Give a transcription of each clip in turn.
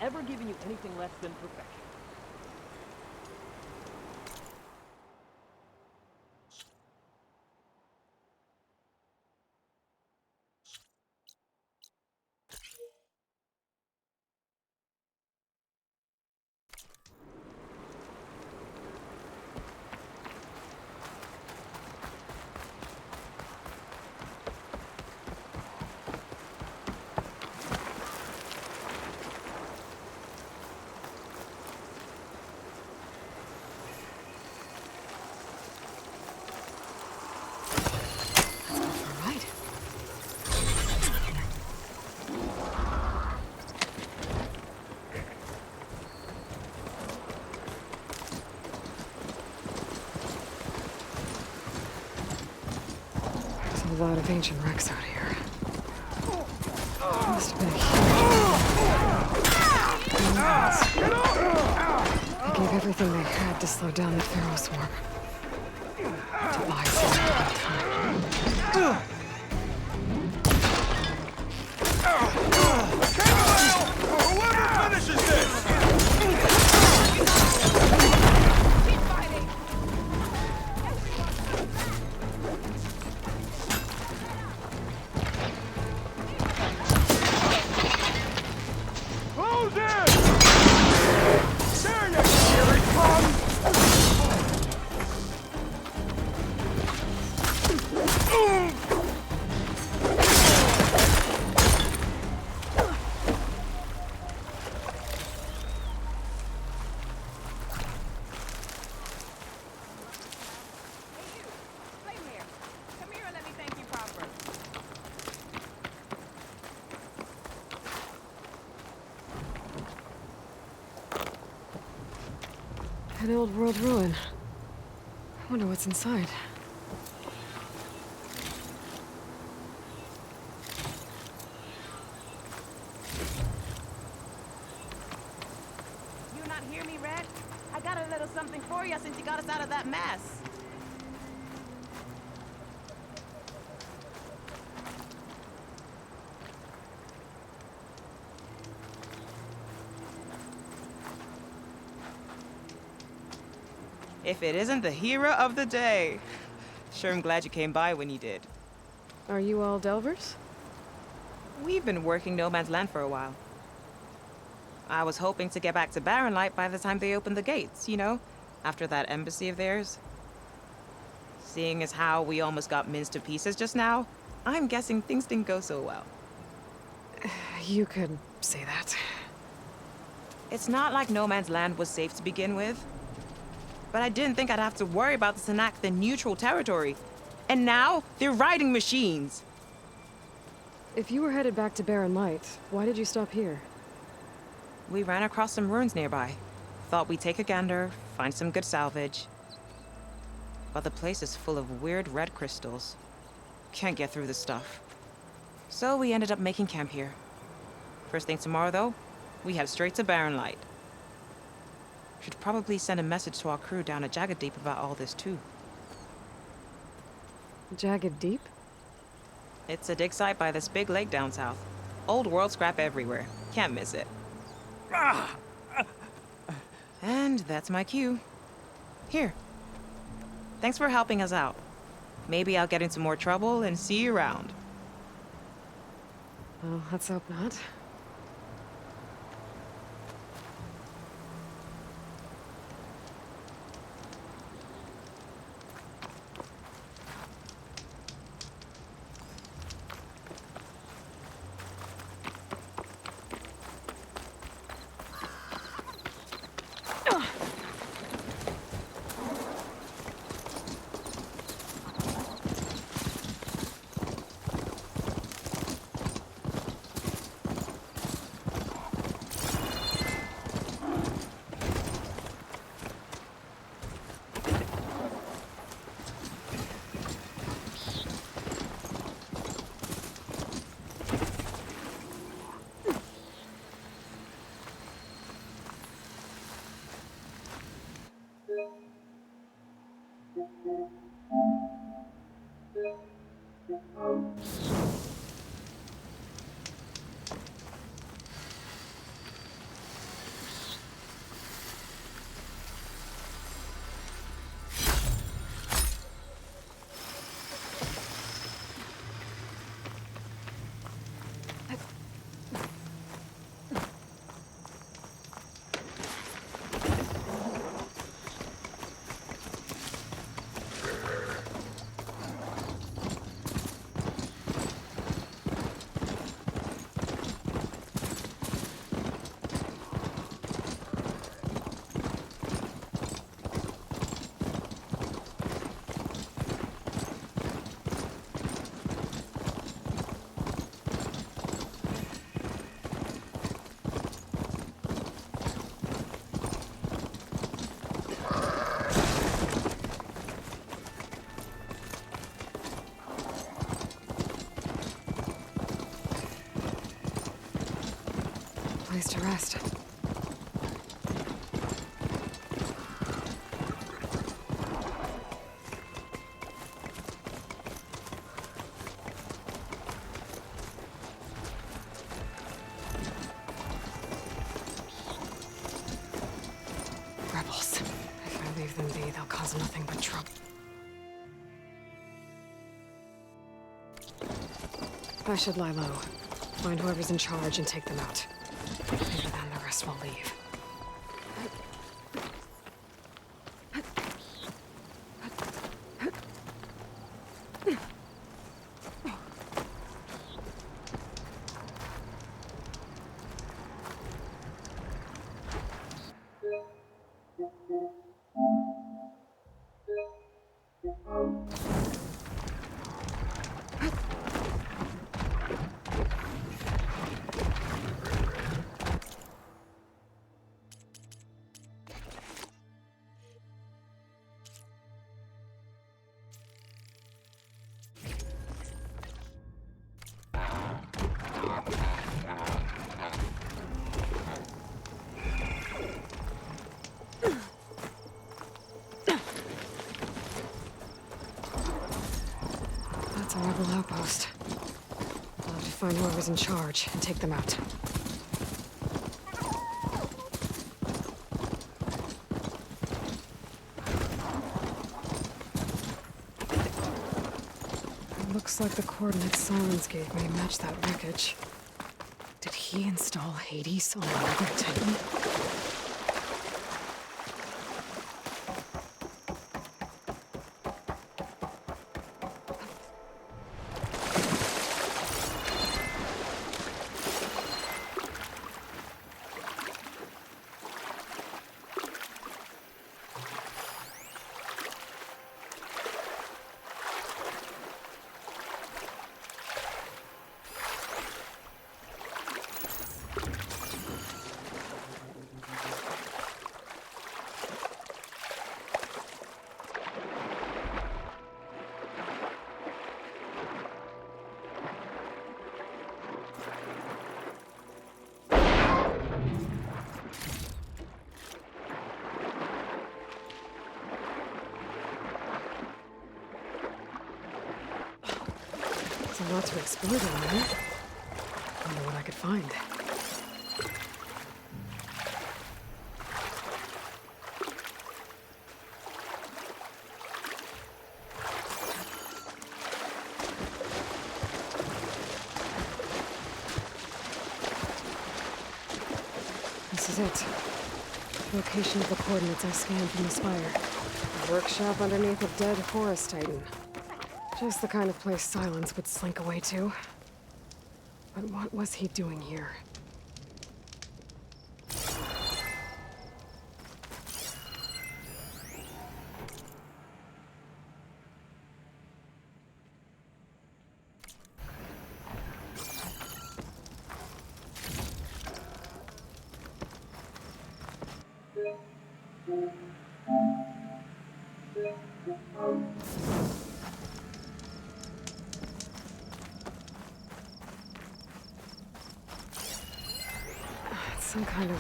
ever given you anything less than perfection. A lot of ancient wrecks out here. Must have been huge. They gave everything they had to slow down the Pharaoh swarm. To buy some time. Whoever finishes this! An old world ruin. I wonder what's inside. You not hear me, Red? I got a little something for you since you got us out of that mess. If it isn't the hero of the day. Sure, I'm glad you came by when you did. Are you all Delvers? We've been working No Man's Land for a while. I was hoping to get back to Barren Light by the time they opened the gates, you know? After that embassy of theirs. Seeing as how we almost got minced to pieces just now, I'm guessing things didn't go so well. You could say that. It's not like No Man's Land was safe to begin with. But I didn't think I'd have to worry about this enact the neutral territory. And now, they're riding machines. If you were headed back to Barren Light, why did you stop here? We ran across some ruins nearby. Thought we'd take a gander, find some good salvage. But the place is full of weird red crystals. Can't get through the stuff. So we ended up making camp here. First thing tomorrow, though, we head straight to Barren Light. Should probably send a message to our crew down at Jagged Deep about all this, too. Jagged Deep? It's a dig site by this big lake down south. Old world scrap everywhere. Can't miss it. And that's my cue. Here. Thanks for helping us out. Maybe I'll get into more trouble and see you around. Well, let's hope not. place to rest. Rebels. If I leave them be, they'll cause nothing but trouble. I should lie low. Find whoever's in charge and take them out. Maybe then the rest will leave. That's a rebel outpost. I'll have to find whoever's in charge and take them out. It looks like the coordinates Silence gave me match that wreckage. Did he install Hades on another Titan? There's a lot to explore down there. Wonder what I could find. This is it. Location of the coordinates I scanned from the spire. A workshop underneath a dead forest titan. Just the kind of place Silence would slink away to. But what was he doing here? Some kind of...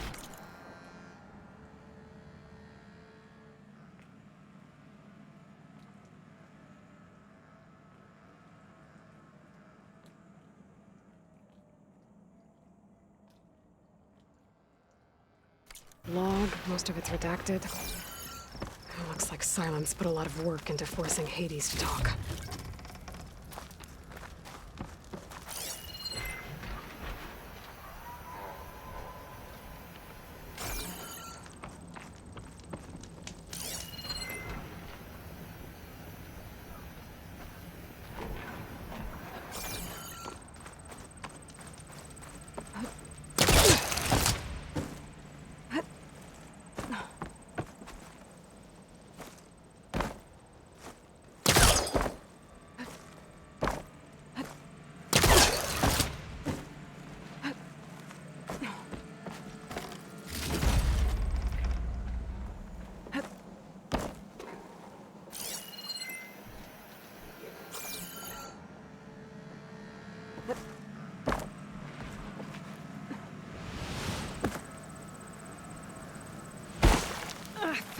log, most of it's redacted. Looks like Silence put a lot of work into forcing Hades to talk.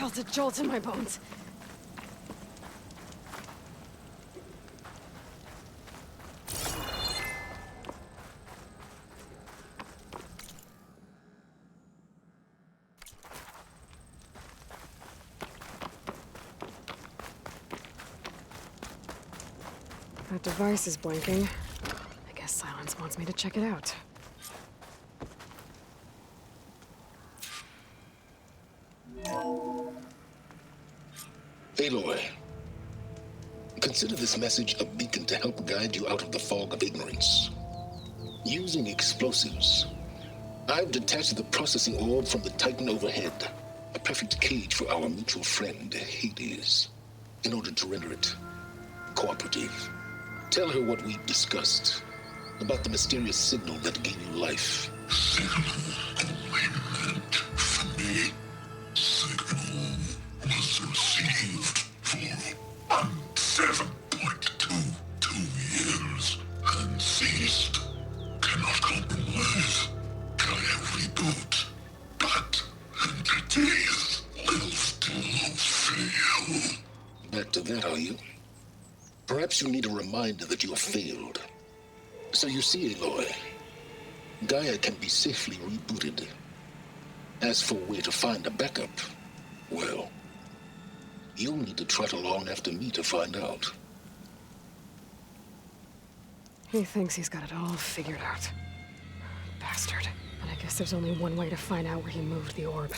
felt a jolt in my bones. That device is blinking. I guess Silence wants me to check it out. Aloy, consider this message a beacon to help guide you out of the fog of ignorance. Using explosives, I've detached the processing orb from the Titan overhead, a perfect cage for our mutual friend, Hades, in order to render it cooperative. Tell her what we've discussed about the mysterious signal that gave you life. Signal only meant for me. Signal was received for 7.22 years and ceased. Cannot compromise. Gaia reboot. But entities will still fail. Back to that, are you? Perhaps you need a reminder that you have failed. So you see, Aloy, Gaia can be safely rebooted. As for where to find a backup, well, you'll need to trot along after me to find out. He thinks he's got it all figured out. Bastard. But I guess there's only one way to find out where he moved the orb.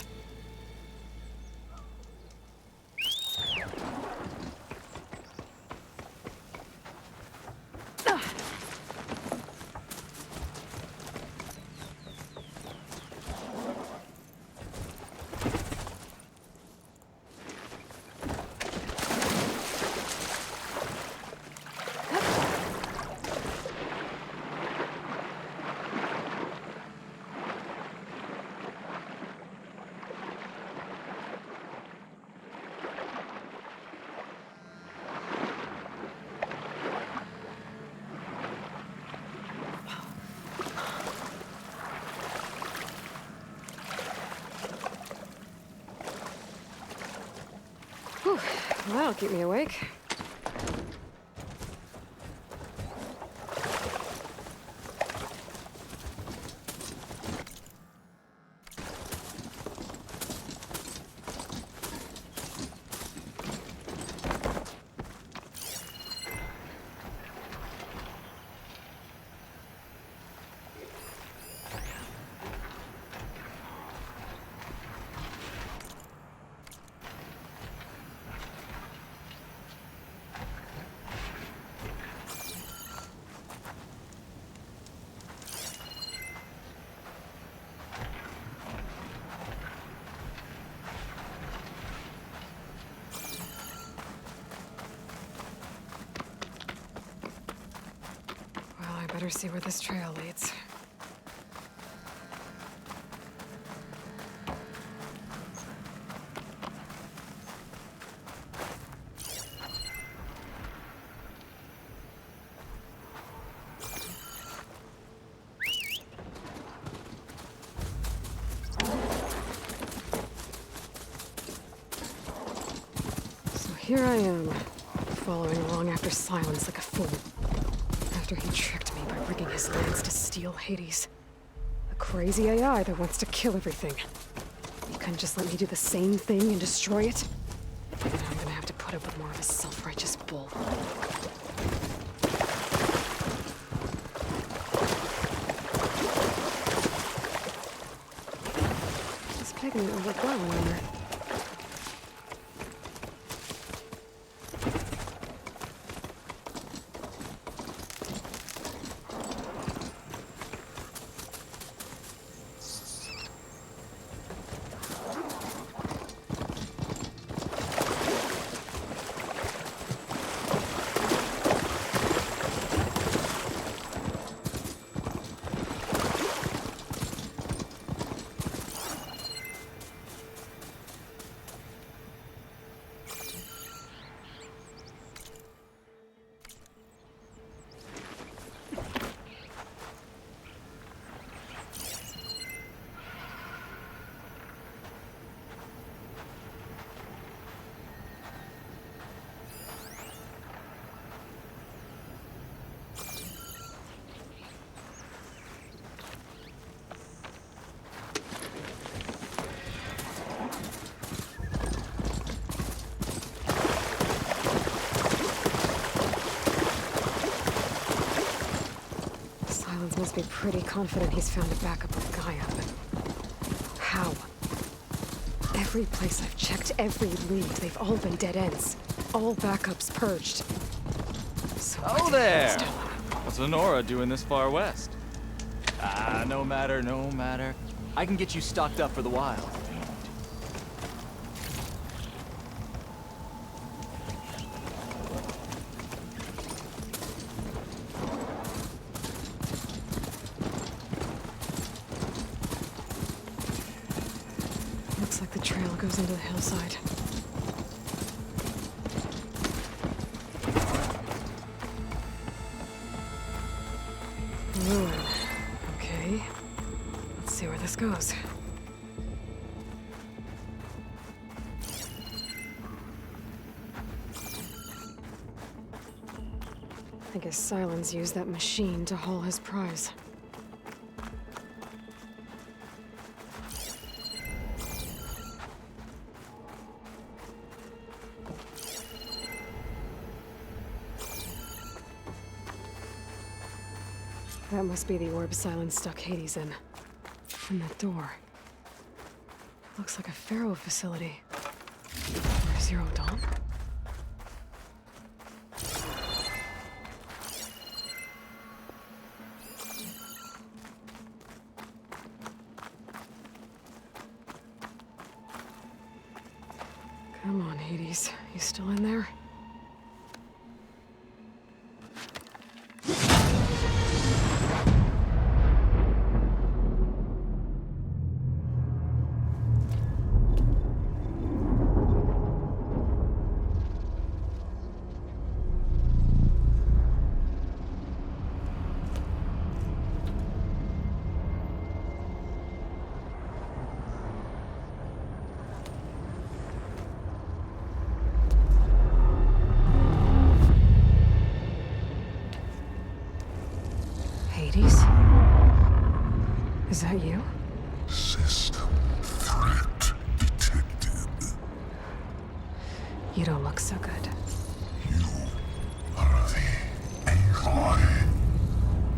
Whew, that'll keep me awake. Better see where this trail leads. So here I am, following along after Silence like a fool. After he tricked me by rigging his lance to steal Hades. A crazy AI that wants to kill everything. You couldn't just let me do the same thing and destroy it? Then I'm gonna have to put up with more of his self-righteous bull. This pigment will look well in armor. must be pretty confident he's found a backup of Gaia, but how? Every place I've checked, every lead, they've all been dead ends. All backups purged. So Oh there! What's Lenora doing this far west? Ah, no matter, no matter. I can get you stocked up for the wild. Looks like the trail goes into the hillside. Ruin. Okay. Let's see where this goes. I guess Silence used that machine to haul his prize. That must be the orb Silence stuck Hades in. And that door. Looks like a Pharaoh facility. Or Zero Dawn? Come on, Hades. You still in there? Hades? Is that you? System threat detected. You don't look so good. You are the Aloy.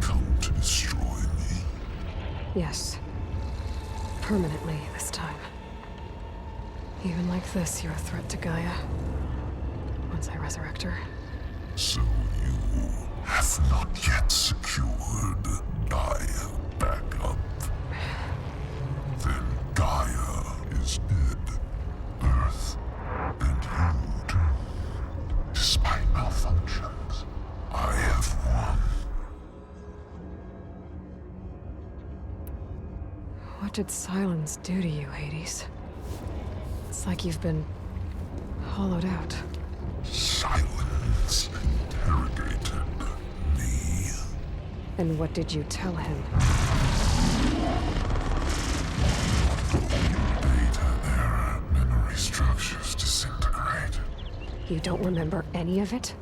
Come to destroy me. Yes. Permanently this time. Even like this, you're a threat to Gaia. Once I resurrect her. So you have not yet secured Gaia back up. Then Gaia is dead. Earth and you doomed. Despite malfunctions, I have won. What did Silence do to you, Hades? It's like you've been hollowed out. Silence interrogated me. And what did you tell him? Data era memory structures disintegrate. You don't remember any of it?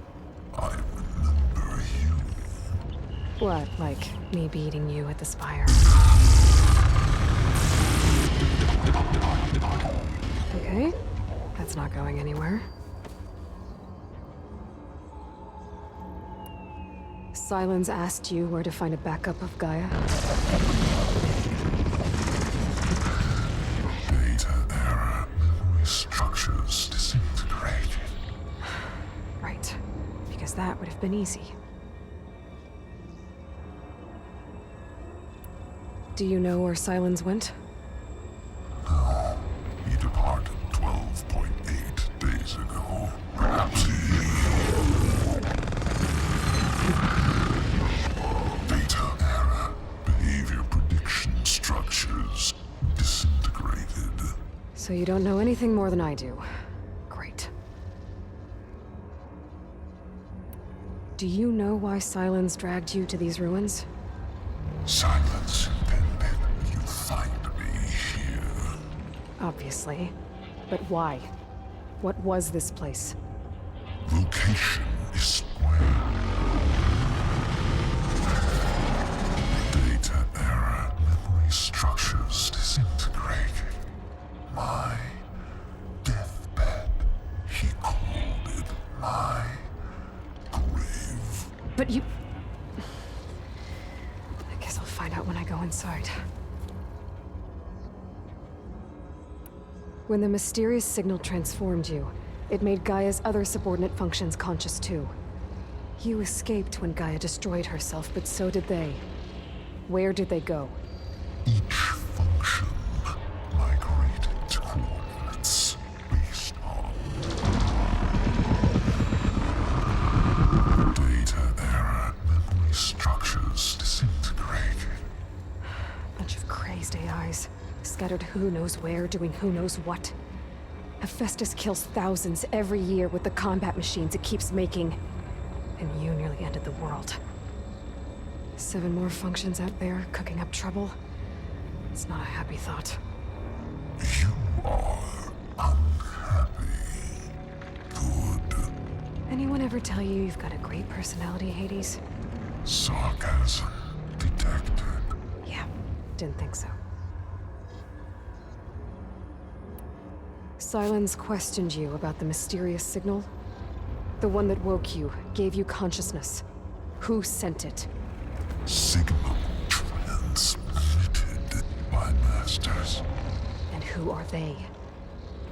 I remember you. What, like me beating you at the spire? Okay, that's not going anywhere. Silence asked you where to find a backup of Gaia? Data era memory structures disintegrated. Right, because that would have been easy. Do you know where Silence went? No, he departed 12.8 days ago. Perhaps Data era behavior prediction structures disintegrated. So you don't know anything more than I do. Great. Do you know why Silence dragged you to these ruins? Silence intended you find me here. Obviously. But why? What was this place? Location is square. Data era memory structures disintegrated. My deathbed, he called it my grave. But you... I guess I'll inside. When the mysterious signal transformed you, it made Gaia's other subordinate functions conscious too. You escaped when Gaia destroyed herself, but so did they. Where did they go? Each function migrated to coordinates based on data error, memory structures disintegrated. Bunch of crazed AIs, scattered who knows where, doing who knows what. Hephaestus kills thousands every year with the combat machines it keeps making. And you nearly ended the world. 7 more functions out there, cooking up trouble. It's not a happy thought. You are unhappy. Good. Anyone ever tell you you've got a great personality, Hades? Sarcasm detected. Yeah, didn't think so. Silence questioned you about the mysterious signal. The one that woke you, gave you consciousness. Who sent it? Signal transmitted by masters. And who are they?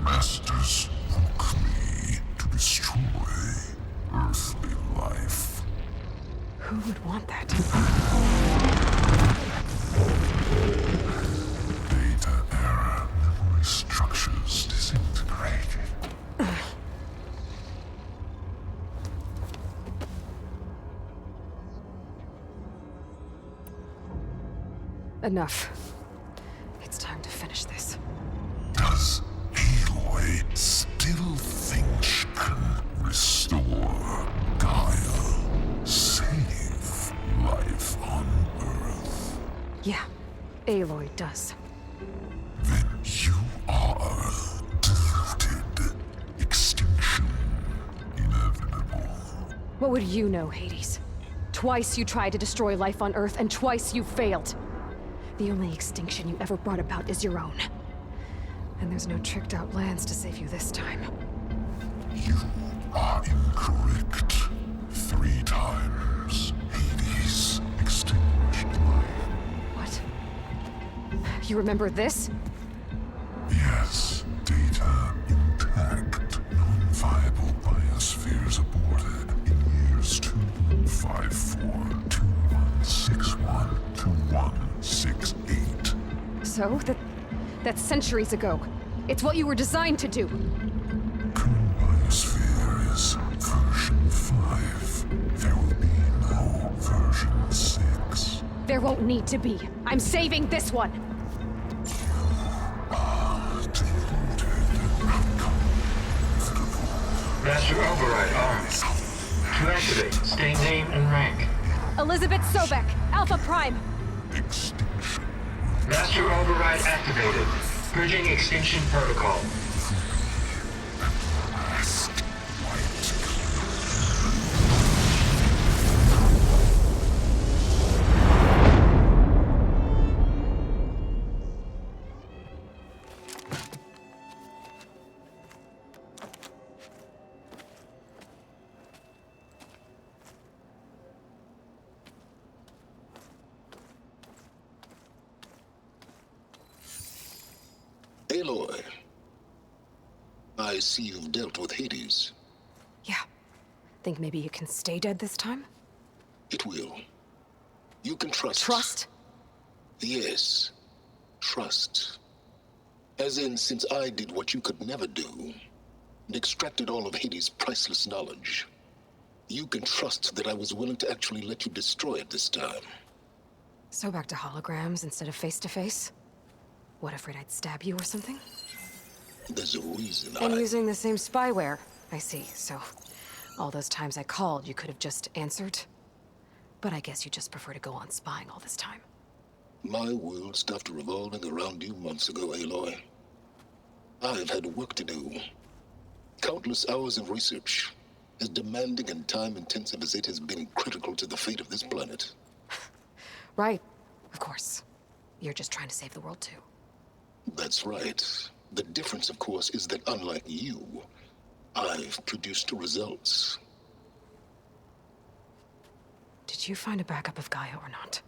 Masters woke me to destroy earthly life. Who would want that? Data error, memory structures disintegrated. Enough. It's time to finish this. Does Aloy still think she can restore Gaia? Save life on Earth? Yeah, Aloy does. Then you are deluded. Extinction inevitable. What would you know, Hades? Twice you tried to destroy life on Earth, and twice you failed. The only extinction you ever brought about is your own. And there's no tricked-out lands to save you this time. You are incorrect. 3 times Hades extinguished life. What? You remember this? Yes, data intact. Non-viable biospheres aborted in years 2154, 2161, 2168. So? That's centuries ago. It's what you were designed to do. Current biosphere is version 5. There will be no version 6. There won't need to be. I'm saving this one. Deluded. Outcome inevitable. Master override armed. To activate, state name and rank. Elizabeth Sobek, Alpha Prime. Extinction. Master override activated. Purging extinction protocol. Last white. Aloy, I see you've dealt with Hades. Yeah. Think maybe you can stay dead this time? It will. You can trust. Trust? Yes. Trust. As in, since I did what you could never do, and extracted all of Hades' priceless knowledge, you can trust that I was willing to actually let you destroy it this time. So back to holograms instead of face-to-face? What, afraid I'd stab you or something? There's a reason And using the same spyware. I see, so all those times I called, you could have just answered? But I guess you just prefer to go on spying all this time. My world stopped revolving around you months ago, Aloy. I've had work to do. Countless hours of research, as demanding and time-intensive as it has been critical to the fate of this planet. Right, of course. You're just trying to save the world too. That's right. The difference, of course, is that unlike you, I've produced results. Did you find a backup of Gaia or not?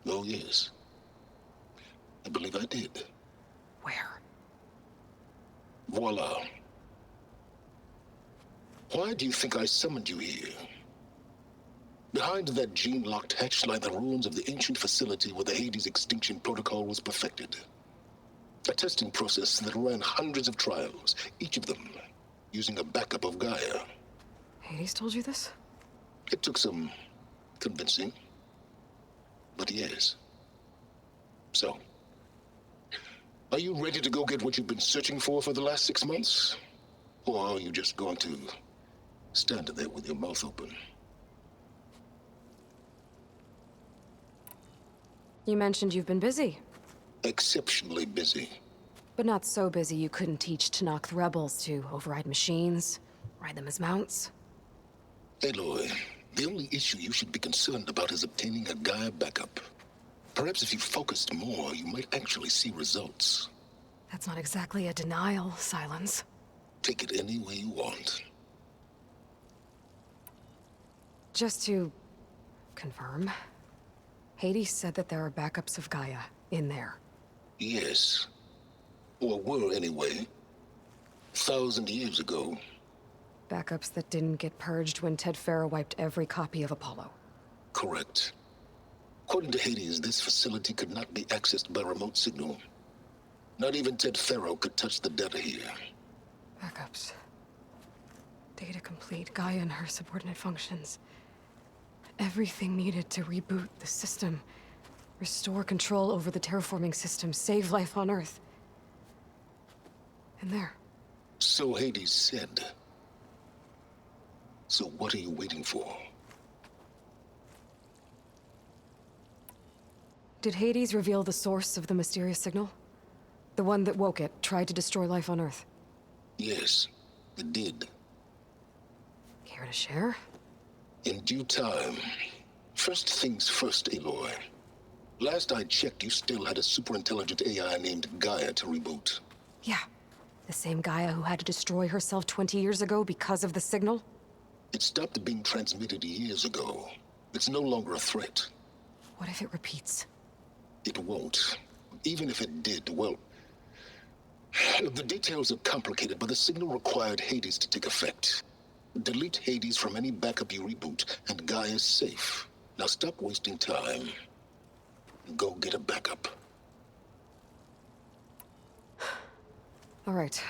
Oh, yes. I believe I did. Where? Voila. Why do you think I summoned you here? Behind that gene-locked hatch lie the ruins of the ancient facility where the Hades extinction protocol was perfected. A testing process that ran hundreds of trials, each of them using a backup of Gaia. Hades told you this? It took some convincing, but yes. So, are you ready to go get what you've been searching for the last 6 months? Or are you just going to stand there with your mouth open? You mentioned you've been busy. Exceptionally busy. But not so busy you couldn't teach Tanakh rebels to override machines, ride them as mounts. Aloy, the only issue you should be concerned about is obtaining a Gaia backup. Perhaps if you focused more, you might actually see results. That's not exactly a denial, Silence. Take it any way you want. Just to confirm, Hades said that there are backups of Gaia in there. Yes. Or were anyway. 1,000 years ago. Backups that didn't get purged when Ted Farrow wiped every copy of Apollo. Correct. According to Hades, this facility could not be accessed by remote signal. Not even Ted Farrow could touch the data here. Backups. Data complete, Gaia and her subordinate functions. Everything needed to reboot the system. Restore control over the terraforming system, save life on Earth. And there. So Hades said. So what are you waiting for? Did Hades reveal the source of the mysterious signal? The one that woke it, tried to destroy life on Earth? Yes, it did. Care to share? In due time. First things first, Aloy. Last I checked, you still had a super-intelligent AI named Gaia to reboot. Yeah. The same Gaia who had to destroy herself 20 years ago because of the signal? It stopped being transmitted years ago. It's no longer a threat. What if it repeats? It won't. Even if it did, well... The details are complicated, but the signal required Hades to take effect. Delete Hades from any backup you reboot, and Gaia's safe. Now stop wasting time. Go get a backup. All right.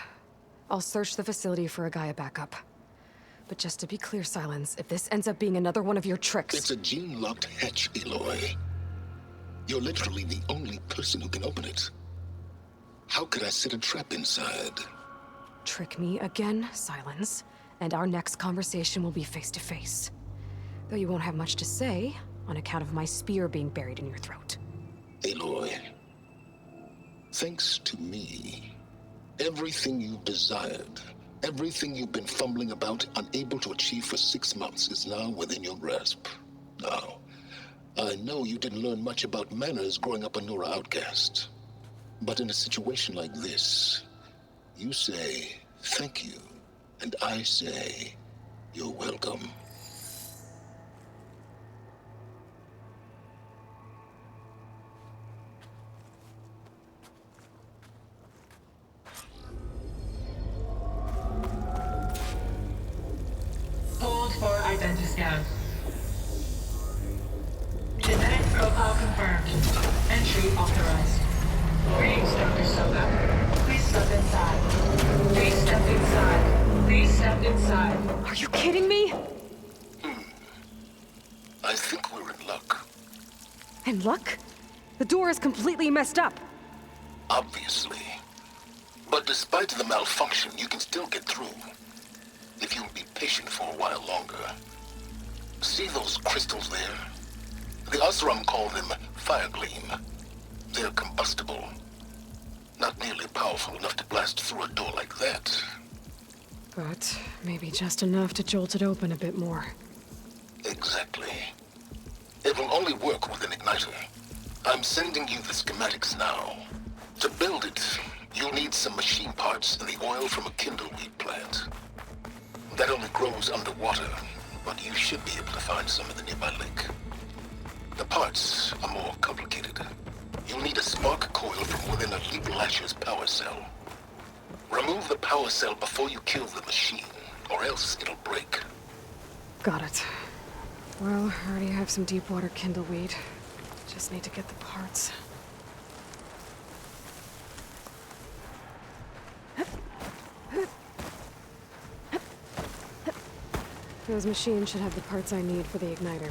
I'll search the facility for a Gaia backup. But just to be clear, Silence, if this ends up being another one of your tricks... It's a gene-locked hatch, Aloy. You're literally the only person who can open it. How could I set a trap inside? Trick me again, Silence, and our next conversation will be face-to-face. Though you won't have much to say, on account of my spear being buried in your throat. Aloy, thanks to me, everything you've desired, everything you've been fumbling about, unable to achieve for 6 months, is now within your grasp. Now, I know you didn't learn much about manners growing up a Nora outcast. But in a situation like this, you say, thank you, and I say, you're welcome. Hold for identiscan. Genetic profile confirmed. Entry authorized. Greetings, Dr. Soga. Please step inside. Please step inside. Please step inside. Are you kidding me? I think we're in luck. And luck? The door is completely messed up. Obviously. But despite the malfunction, you can still get through. If you'll be patient for a while longer. See those crystals there? The Asram call them fire gleam. They're combustible. Not nearly powerful enough to blast through a door like that. But maybe just enough to jolt it open a bit more. Exactly. It will only work with an igniter. I'm sending you the schematics now. To build it, you'll need some machine parts and the oil from a kindleweed plant. That only grows underwater, but you should be able to find some in the nearby lake. The parts are more complicated. You'll need a spark coil from within a Leap Lasher's power cell. Remove the power cell before you kill the machine, or else it'll break. Got it. Well, I already have some deep water kindleweed. Just need to get the parts. Those machines should have the parts I need for the igniter.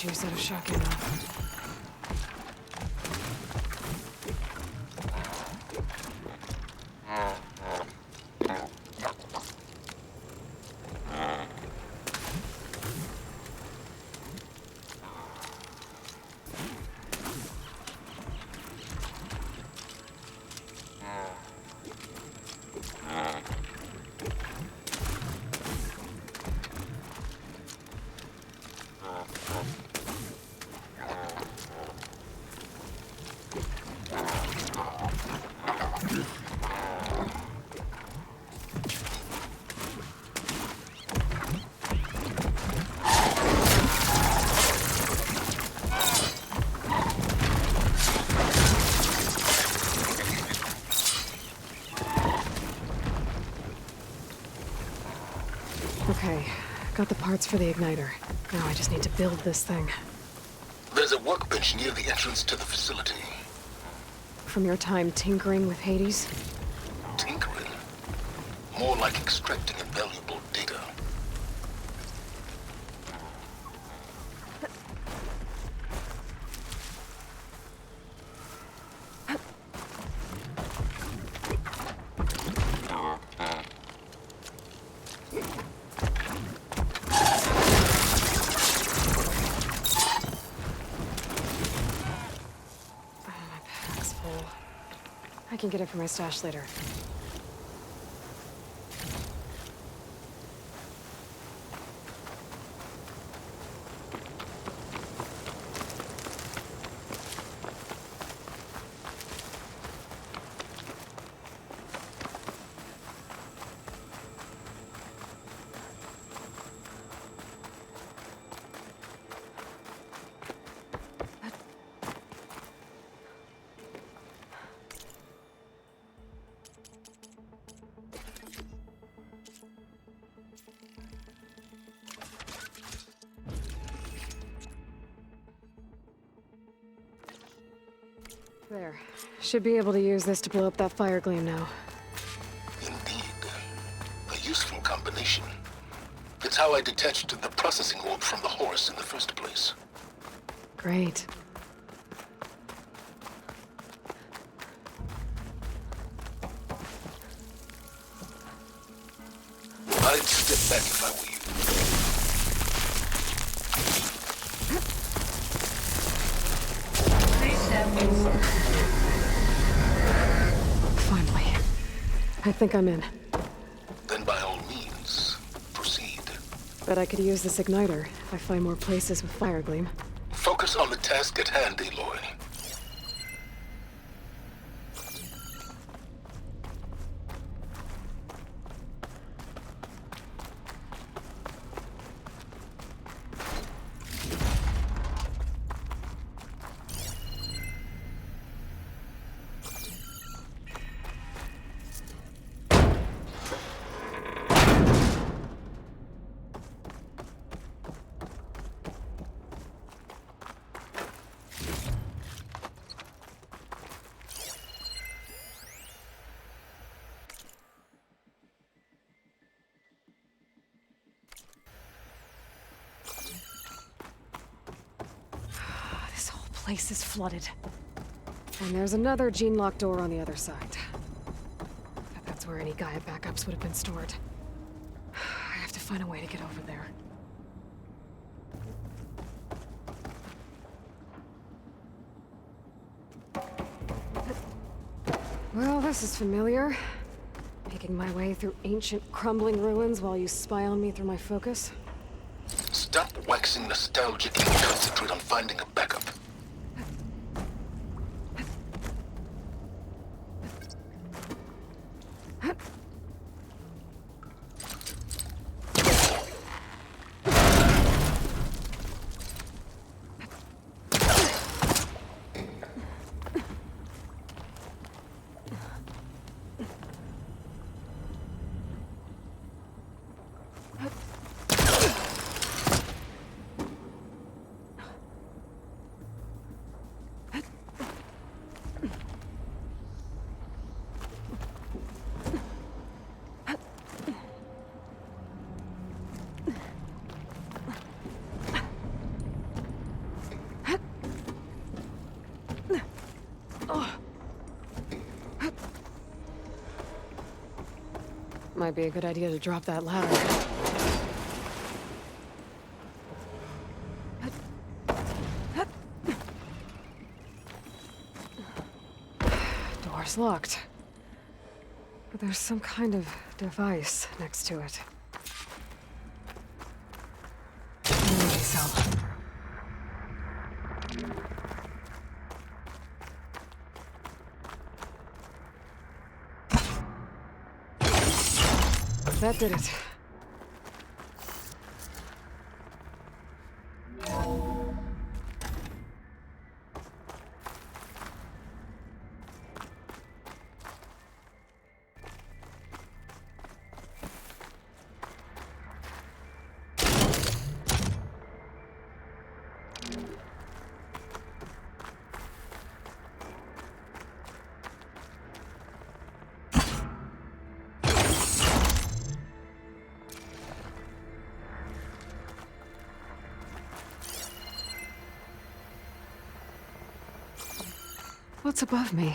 You set a shotgun off. Okay, got the parts for the igniter. Now I just need to build this thing. There's a workbench near the entrance to the facility. From your time tinkering with Hades? Tinkering? More like extracting invaluable data. I can get it from my stash later. There. Should be able to use this to blow up that fire gleam now. Indeed. A useful combination. It's how I detached the processing orb from the horse in the first place. Great. I'd step back if I were you. Please step inside. Finally. I think I'm in. Then by all means, proceed. Bet I could use this igniter if I find more places with fire gleam. Focus on the task at hand, Aloy. This whole place is flooded. And there's another gene-locked door on the other side. But that's where any Gaia backups would have been stored. I have to find a way to get over there. Well, this is familiar. Making my way through ancient, crumbling ruins while you spy on me through my focus. Stop waxing nostalgic and concentrate on finding a backup. Might be a good idea to drop that ladder. Door's locked. But there's some kind of device next to it. Maybe so. That did it. What's above me?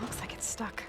Looks like it's stuck.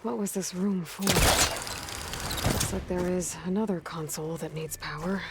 What was this room for? Looks like there is another console that needs power.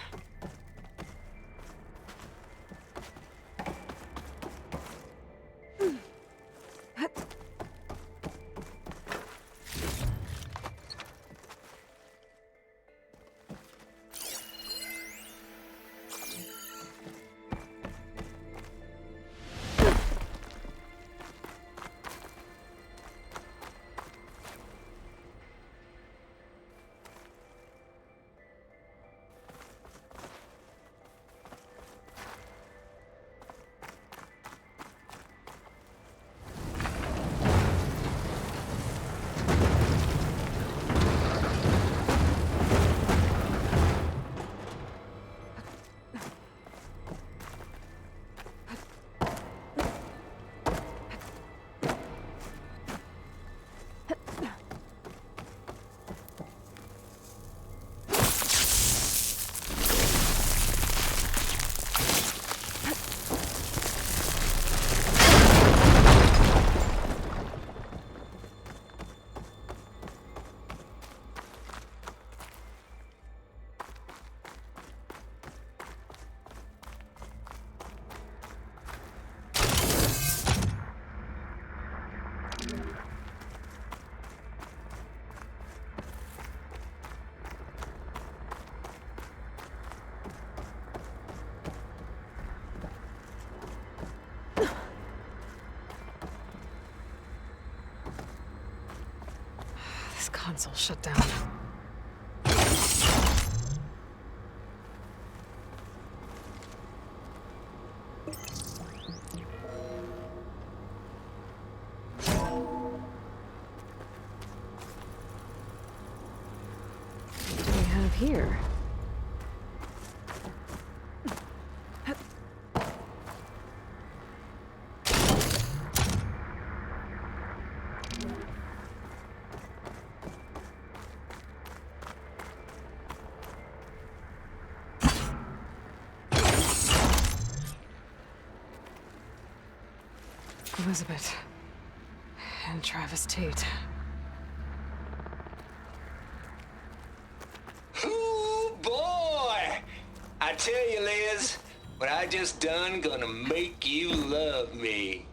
This console shut down. What do we have here? Elizabeth. And Travis Tate. Ooh, boy! I tell you, Liz, what I just done gonna make you love me.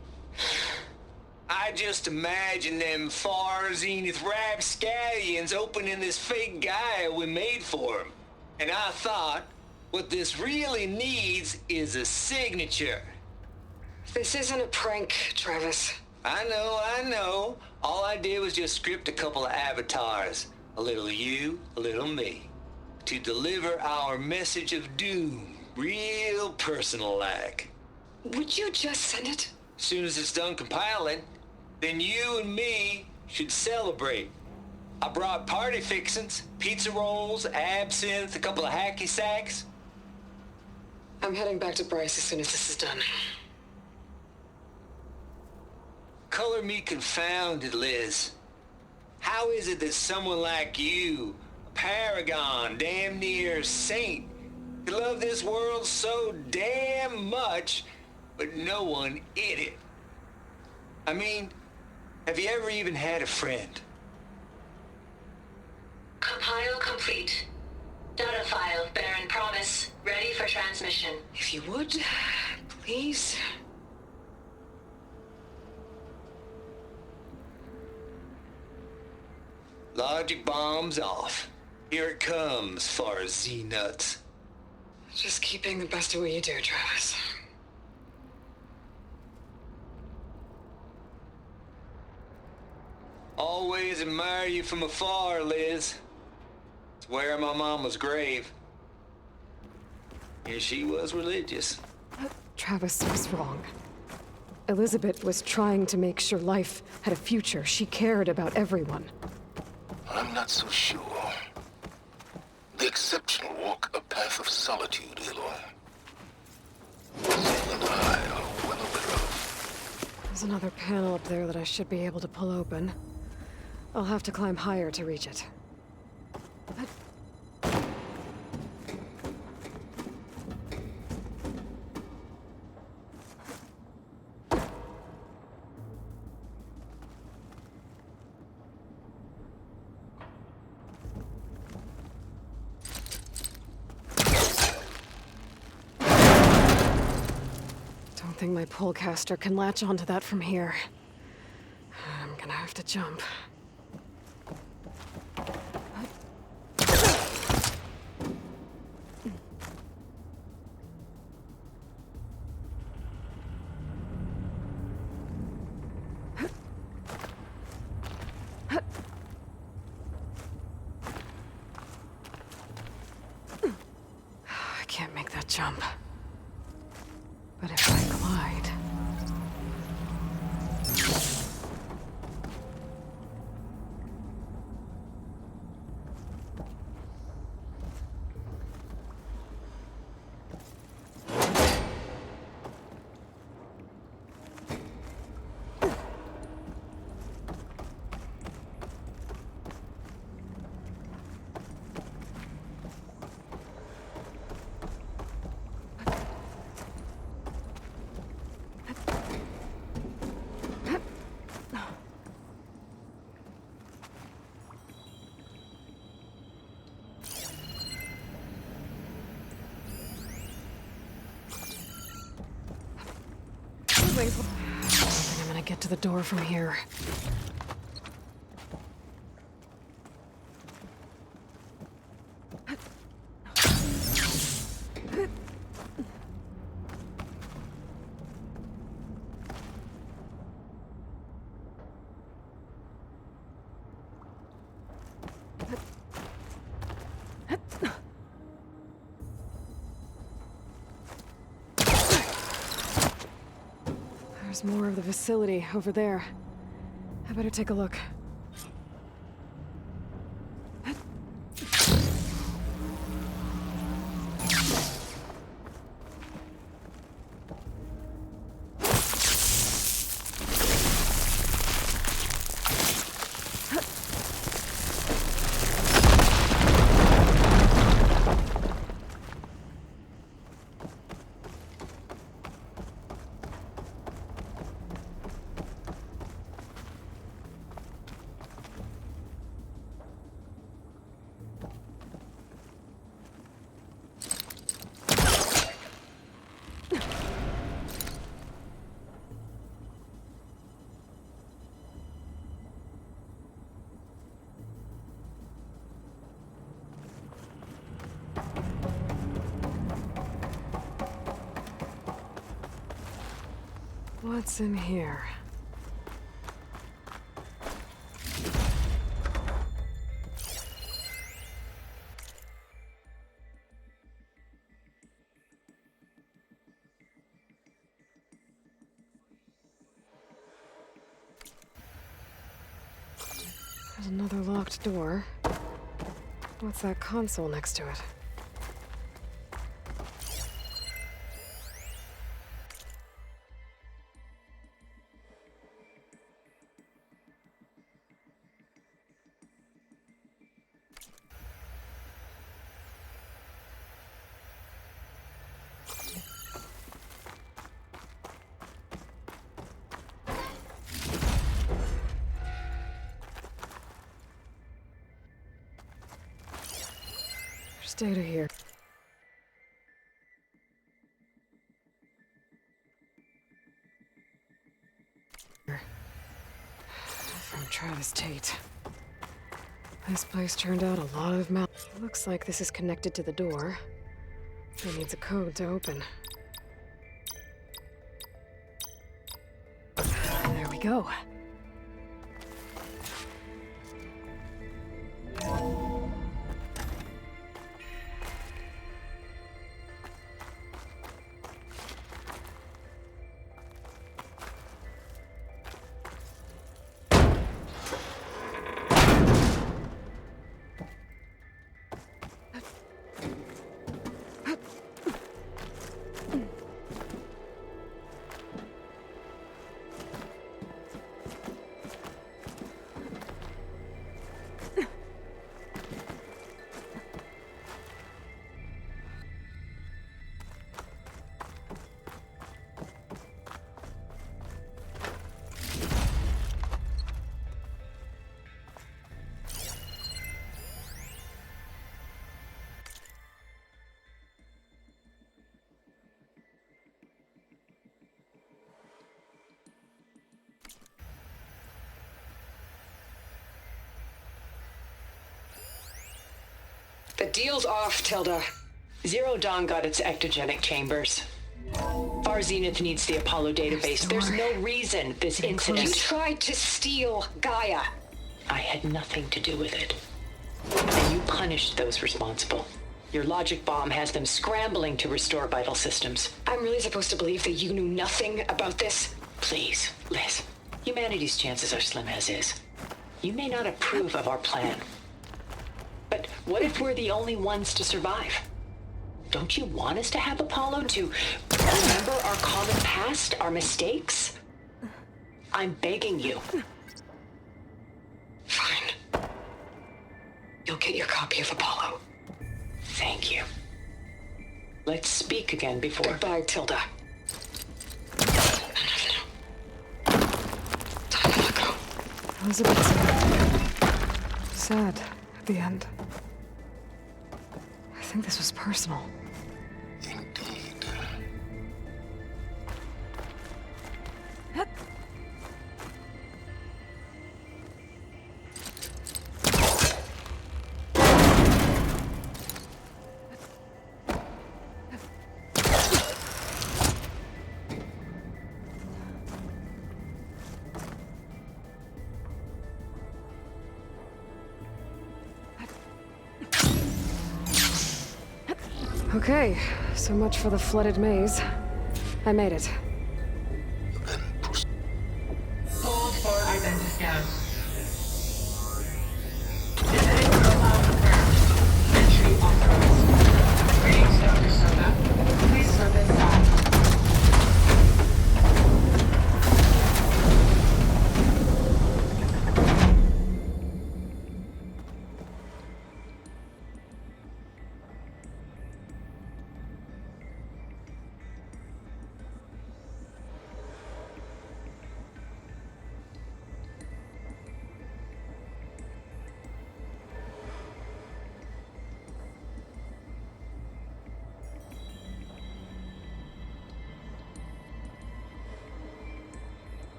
I just imagine them far zenith rapscallions opening this fake guy we made for him. And I thought, what this really needs is a signature. This isn't a prank, Travis. I know. All I did was just script a couple of avatars. A little you, a little me. To deliver our message of doom, real personal-like. Would you just send it? Soon as it's done compiling, then you and me should celebrate. I brought party fixins, pizza rolls, absinthe, a couple of hacky sacks. I'm heading back to Bryce as soon as this is done. Color me confounded, Liz. How is it that someone like you, a paragon, damn near saint, could love this world so damn much, but no one in it? I mean, have you ever even had a friend? Compile complete. Data file, Baron Promise, ready for transmission. If you would, please. Logic bombs off. Here it comes, far Z-nuts. Just keep being the best at what you do, Travis. Always admire you from afar, Liz. Swear my mama's grave. And she was religious. Travis was wrong. Elizabeth was trying to make sure life had a future. She cared about everyone. I'm not so sure. The exceptional walk a path of solitude, Aloy. You and I are well aware of. There's another panel up there that I should be able to pull open. I'll have to climb higher to reach it. I think my polecaster can latch onto that from here. I'm gonna have to jump. I can't make that jump. But if I glide... I think I'm gonna get to the door from here. There's more of the facility over there. I better take a look. What's in here? There's another locked door. What's that console next to it? There's data here. From Travis Tate. This place turned out a lot of mal. Looks like this is connected to the door. It needs a code to open. There we go. The deal's off, Tilda. Zero Dawn got its ectogenic chambers. Far Zenith needs the Apollo database. There's no reason this incident... You tried to steal Gaia. I had nothing to do with it. And you punished those responsible. Your logic bomb has them scrambling to restore vital systems. I'm really supposed to believe that you knew nothing about this? Please, Liz. Humanity's chances are slim as is. You may not approve of our plan. But what if we're the only ones to survive? Don't you want us to have Apollo to remember our common past, our mistakes? I'm begging you. Fine. You'll get your copy of Apollo. Thank you. Let's speak again before... Goodbye, Tilda. Time to let go. That was a bit sad at the end. I think this was personal. Indeed. Okay, so much for the flooded maze. I made it.